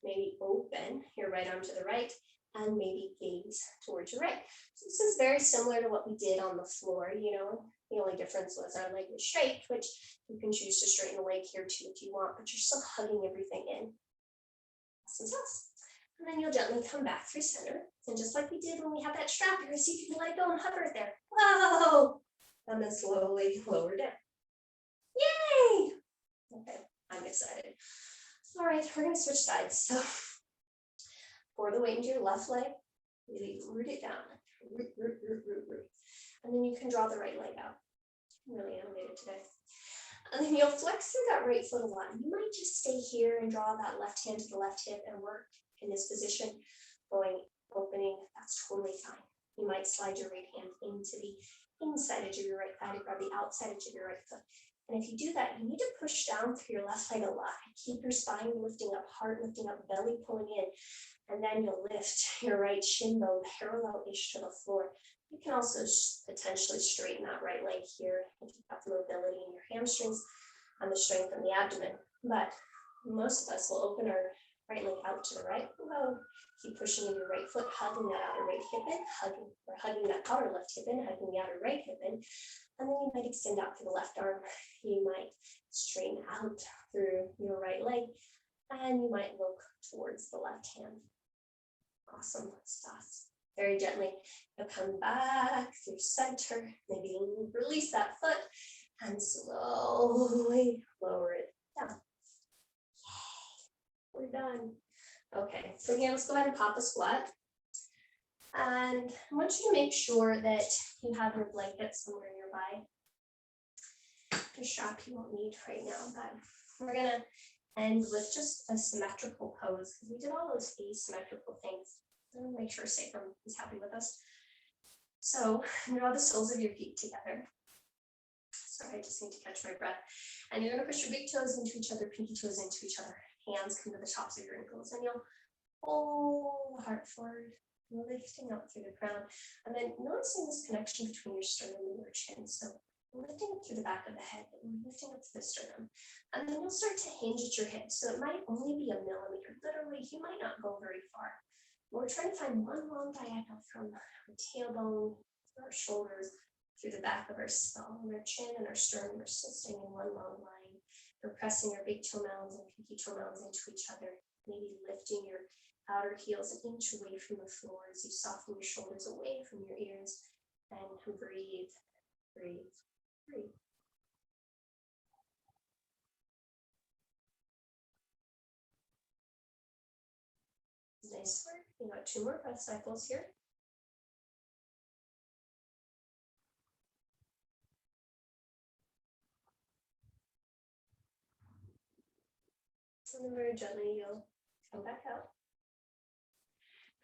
maybe open your right arm to the right, and maybe gaze towards your right. So this is very similar to what we did on the floor, you know. The only difference was our leg was straight, which you can choose to straighten the leg here too if you want, but you're still hugging everything in. And then you'll gently come back through center. And just like we did when we had that strap, you're gonna see if you can let it go and hover it there. Whoa! And then slowly lower down. Yay! Okay, I'm excited. All right, we're gonna switch sides. So pour the weight into your left leg, really root it down. Root. And then you can draw the right leg out. I'm really animated today. And then you'll flex through that right foot a lot. You might just stay here and draw that left hand to the left hip and work in this position, opening, that's totally fine. You might slide your right hand into the inside edge of your right thigh to grab the outside edge of your right foot. And if you do that, you need to push down through your left leg a lot. Keep your spine lifting up, heart lifting up, belly pulling in. And then you'll lift your right shin bone parallel-ish to the floor. You can also potentially straighten that right leg here if you've got the mobility in your hamstrings and the strength in the abdomen. But most of us will open our right leg out to the right. Whoa. Keep pushing in your right foot, hugging that outer right hip in, hugging that outer left hip in, hugging the outer right hip in. And then you might extend out through the left arm. You might straighten out through your right leg, and you might look towards the left hand. Awesome stuff. Very gently, you'll come back through center, maybe release that foot, and slowly lower it down. Yay, we're done. Okay, so again, let's go ahead and pop a squat. And I want you to make sure that you have your blanket somewhere nearby. The strap you won't need right now, but we're gonna end with just a symmetrical pose because we did all those asymmetrical things. Make sure Sacrum is happy with us. So draw the soles of your feet together. Sorry, I just need to catch my breath. And you're gonna push your big toes into each other, pinky toes into each other. Hands come to the tops of your ankles, and you'll pull the heart forward, lifting up through the crown. And then noticing this connection between your sternum and your chin. So lifting up through the back of the head, and lifting up to the sternum. And then you'll start to hinge at your hips. So it might only be a millimeter. Literally, you might not go very far. We're trying to find one long diagonal from our tailbone, our shoulders, through the back of our skull, and our chin and our sternum are still staying in one long line. We're pressing our big toe mounds and pinky toe mounds into each other, maybe lifting your outer heels an inch away from the floor as you soften your shoulders away from your ears, and breathe, breathe, breathe. Nice work. You got 2 more breath cycles here. And then very gently you'll Go back out.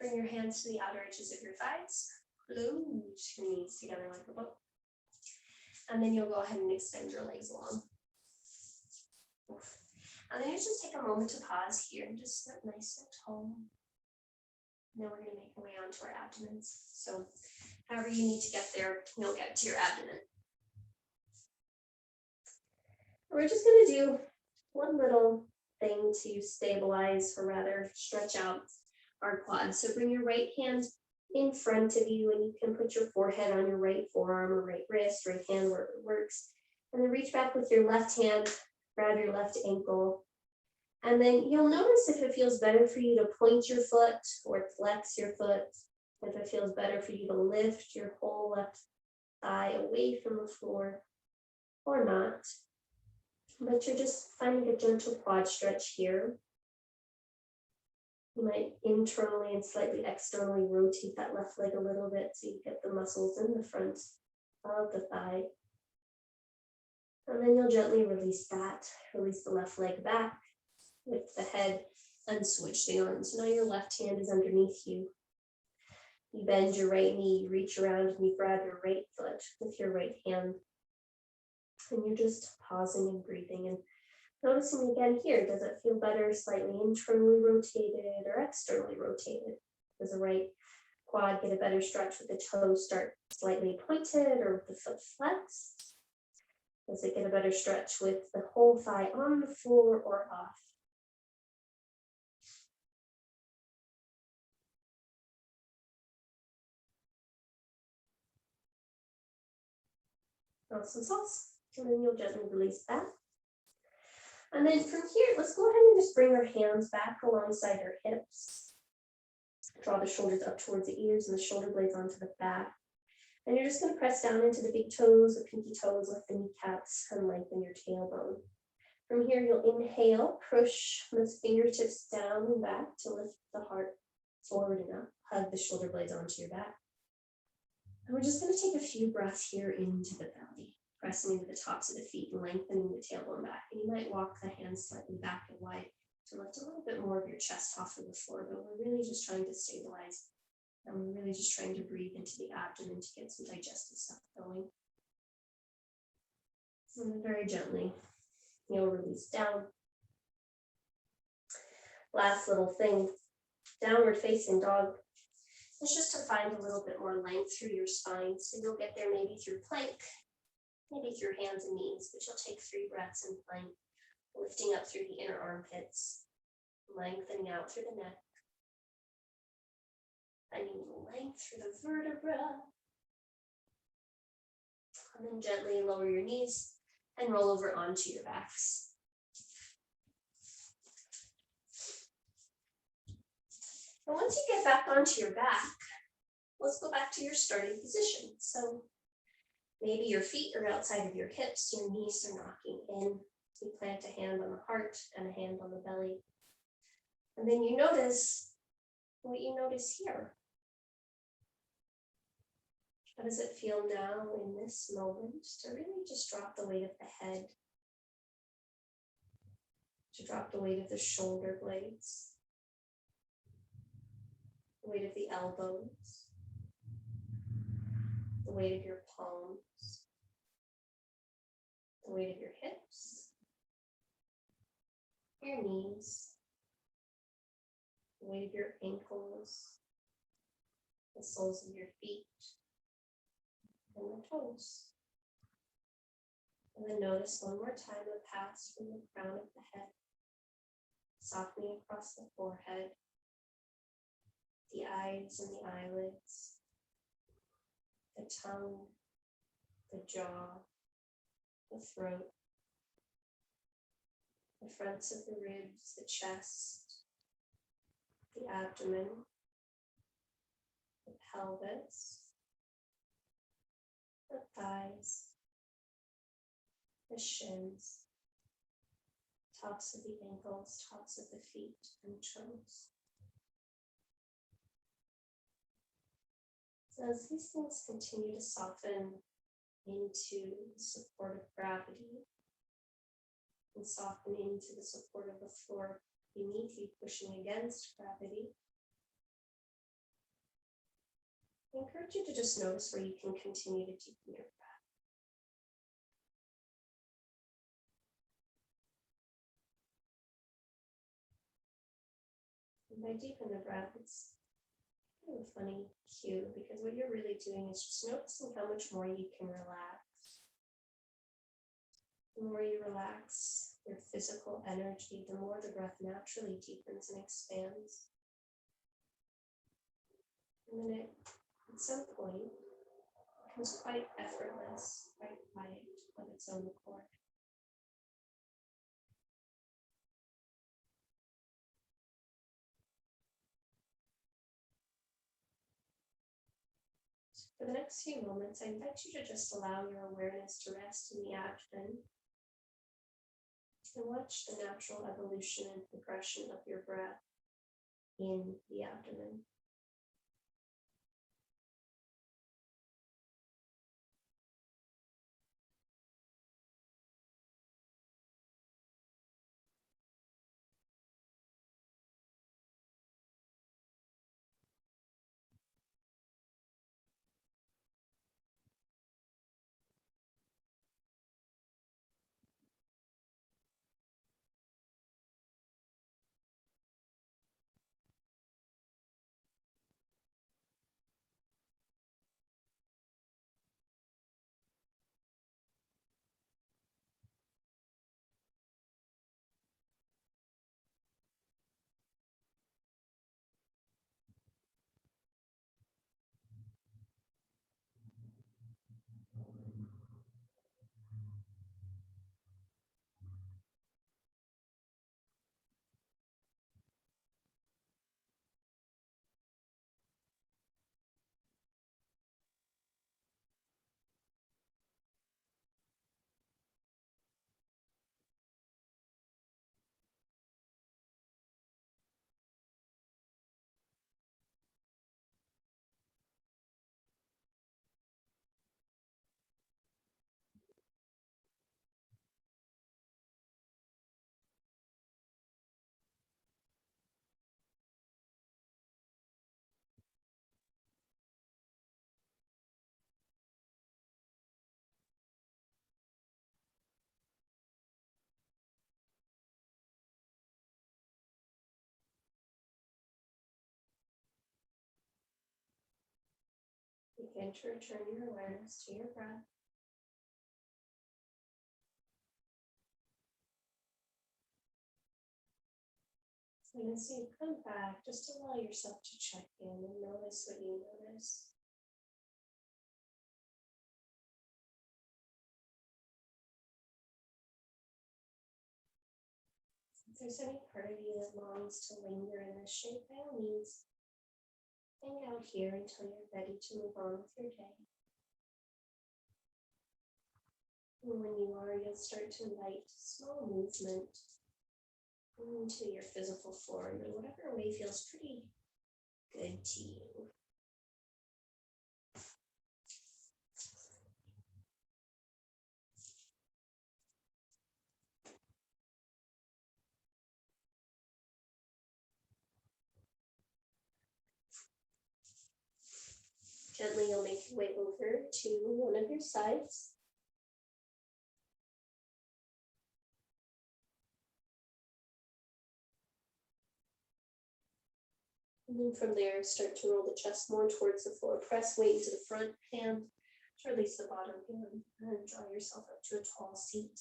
Bring your hands to the outer edges of your thighs. Close your knees together like a boat. And then you'll go ahead and extend your legs long. And then you just take a moment to pause here and just sit nice and tall. And then we're going to make our way onto our abdomens. So however you need to get there, you'll get to your abdomen. We're just going to do one little thing to stabilize, or rather stretch out our quads. So bring your right hand in front of you, and you can put your forehead on your right forearm or right wrist, right hand, wherever it works. And then reach back with your left hand, grab your left ankle. And then you'll notice if it feels better for you to point your foot or flex your foot, if it feels better for you to lift your whole left thigh away from the floor or not. But you're just finding a gentle quad stretch here. You might internally and slightly externally rotate that left leg a little bit so you get the muscles in the front of the thigh. And then you'll gently release that. Release the left leg back, lift the head, and switch the arms. So now your left hand is underneath you. You bend your right knee, you reach around and you grab your right foot with your right hand. And you're just pausing and breathing and noticing again here, does it feel better slightly internally rotated or externally rotated? Does the right quad get a better stretch with the toes start slightly pointed or with the foot flexed? Does it get a better stretch with the whole thigh on the floor or off? Awesome sauce. And then you'll gently release that. And then from here, let's go ahead and just bring our hands back alongside our hips. Draw the shoulders up towards the ears and the shoulder blades onto the back. And you're just going to press down into the big toes, the pinky toes, lift the kneecaps, and lengthen your tailbone. From here, you'll inhale, push those fingertips down and back to lift the heart forward and up. Hug the shoulder blades onto your back. And we're just going to take a few breaths here into the belly, pressing into the tops of the feet and lengthening the tailbone back. And you might walk the hands slightly back and wide to lift a little bit more of your chest off of the floor, but we're really just trying to stabilize. And we're really just trying to breathe into the abdomen to get some digestive stuff going. And then very gently, you'll release down. Last little thing, downward facing dog. It's just to find a little bit more length through your spine. So you'll get there maybe through plank, maybe through hands and knees, but you'll take 3 breaths in plank, lifting up through the inner armpits, lengthening out through the neck, finding length through the vertebra, and then gently lower your knees and roll over onto your backs. And once you get back onto your back, let's go back to your starting position. So maybe your feet are outside of your hips, your knees are knocking in. You plant a hand on the heart and a hand on the belly. And then you notice what you notice here. How does it feel now in this moment to really just drop the weight of the head, to drop the weight of the shoulder blades, the weight of the elbows, the weight of your palms, the weight of your hips, your knees, the weight of your ankles, the soles of your feet, and the toes. And then notice one more time the pass from the crown of the head, softening across the forehead, the eyes and the eyelids, the tongue, the jaw, the throat, the fronts of the ribs, the chest, the abdomen, the pelvis, the thighs, the shins, tops of the ankles, tops of the feet, and toes. So as these things continue to soften into the support of gravity and soften into the support of the floor beneath you, pushing against gravity. I encourage you to just notice where you can continue to deepen your breath. And by deepen the breath, it's kind of a funny cue, because what you're really doing is just noticing how much more you can relax. The more you relax your physical energy, the more the breath naturally deepens and expands. And then at some point, it becomes quite effortless, quite quiet on its own accord. For the next few moments, I invite you to just allow your awareness to rest in the abdomen and watch the natural evolution and progression of your breath in the abdomen. Begin to return your awareness to your breath. And as you come back, just allow yourself to check in and notice what you notice. If there's any part of you that longs to linger in this shape, by all means, hang out here until you're ready to move on with your day. And when you are, you'll start to invite small movement into your physical form in whatever way feels pretty good to you. Gently, you'll make your way over to one of your sides. And then from there, start to roll the chest more towards the floor. Press weight into the front hand to release the bottom hand and draw yourself up to a tall seat.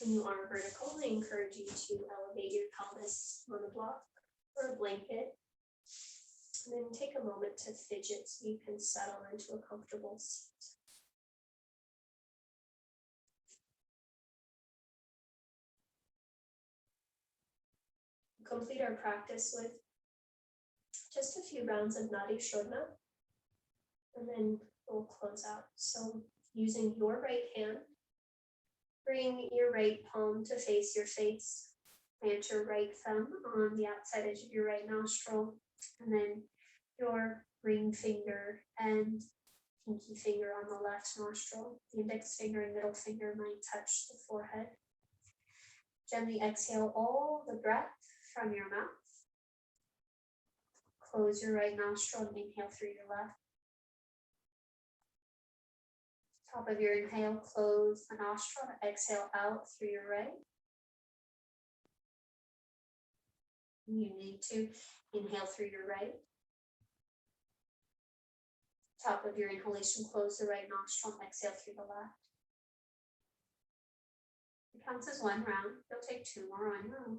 When you are vertical, I encourage you to elevate your pelvis on a block or a blanket. And then take a moment to fidget so you can settle into a comfortable seat. We'll complete our practice with just a few rounds of Nadi Shodhana, and then we'll close out. So using your right hand, bring your right palm to face your face. Plant your right thumb on the outside edge of your right nostril, and then your ring finger and pinky finger on the left nostril. The index finger and middle finger might touch the forehead. Gently exhale all the breath from your mouth. Close your right nostril and inhale through your left. Top of your inhale, close the nostril, exhale out through your right. You need to inhale through your right. Top of your inhalation, close the right nostril, exhale through the left. It counts as one round. You'll take 2 more on your own.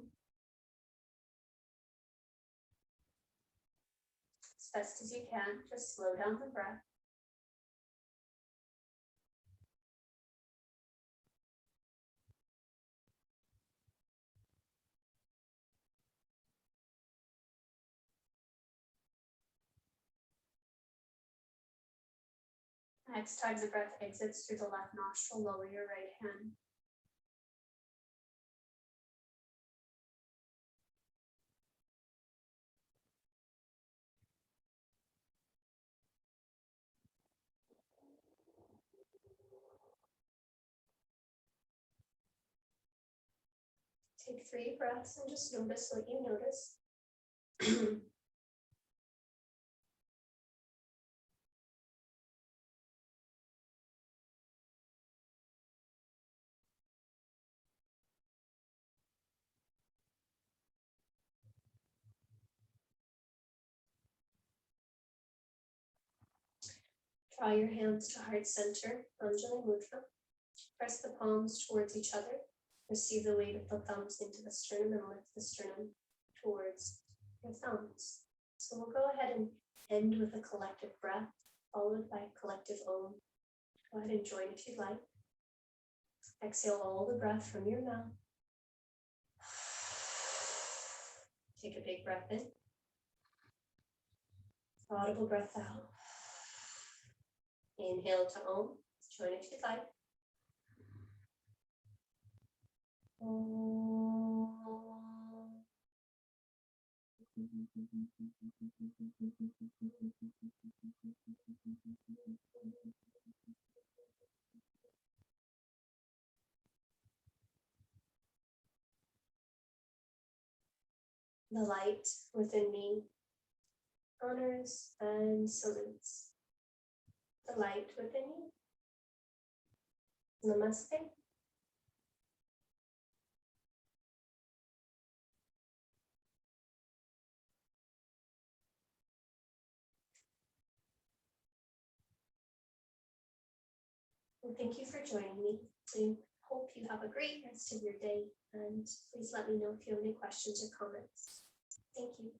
As best as you can, just slow down the breath. Next time the breath exits through the left nostril, lower your right hand. Take 3 breaths and just notice what you notice. Draw your hands to heart center, Anjali Mudra. Press the palms towards each other. Receive the weight of the thumbs into the sternum and lift the sternum towards your thumbs. So we'll go ahead and end with a collective breath, followed by a collective Om. Go ahead and join if you'd like. Exhale all the breath from your mouth. Take a big breath in. Audible breath out. Inhale to Om. Join if you'd like. Om. The light within me honors and salutes. The light within you. Namaste. Well, thank you for joining me. I hope you have a great rest of your day, and please let me know if you have any questions or comments. Thank you.